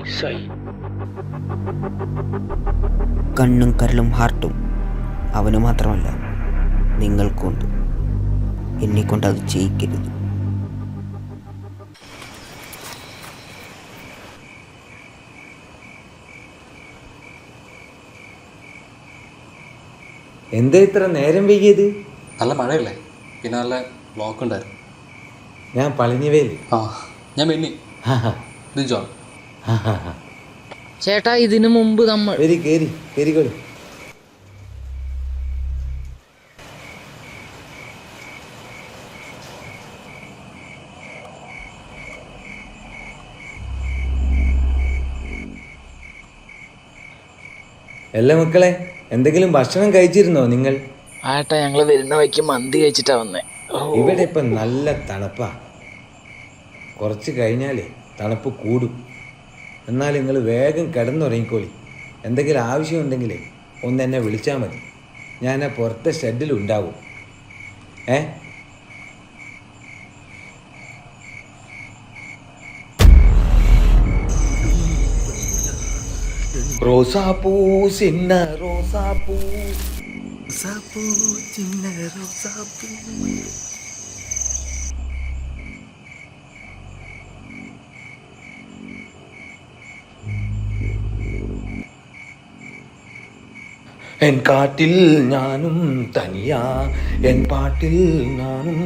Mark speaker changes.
Speaker 1: നൈസായി.
Speaker 2: കണ്ണും കരളും ഹാർട്ടും അവന് മാത്രമല്ല നിങ്ങൾക്കുണ്ട്. എന്നെക്കൊണ്ട് അത് ചെയ്യിക്കരുത്.
Speaker 3: എന്താ ഇത്ര നേരം വൈകിയത്?
Speaker 4: നല്ല മഴയല്ലേ, പിന്നെ നല്ല ബ്ലോക്ക് ഉണ്ടായിരുന്നു.
Speaker 3: ഞാൻ പളനിവേലി.
Speaker 4: ഞാൻ ബെന്നി. ഇത് ജോൺ.
Speaker 1: ചേട്ടാ, ഇതിനു മുമ്പ് നമ്മൾ
Speaker 3: കേറിക്കോളി. അല്ല മക്കളെ, എന്തെങ്കിലും ഭക്ഷണം കഴിച്ചിരുന്നോ നിങ്ങൾ?
Speaker 1: ആട്ടാ, ഞങ്ങള് വരുന്ന വഴിക്ക് മന്തി കഴിച്ചിട്ടാ വന്നേ.
Speaker 3: ഇവിടെ ഇപ്പം നല്ല തണുപ്പാ. കുറച്ച് കഴിഞ്ഞാലേ തണുപ്പ് കൂടും. എന്നാൽ നിങ്ങൾ വേഗം കിടന്നുറങ്ങിക്കോളി. എന്തെങ്കിലും ആവശ്യമുണ്ടെങ്കിലേ ഒന്ന് എന്നെ വിളിച്ചാൽ മതി. ഞാൻ ആ പുറത്തെ ഷെഡിലുണ്ടാവും. റോസാപ്പൂ ചിന്ന റോസാപ്പൂ, റോസാപ്പൂ ചിന്ന റോസാപ്പൂ. എൻ കാട്ടിൽ ഞാനും തനിയാ, എൻ പാട്ടിൽ ഞാനും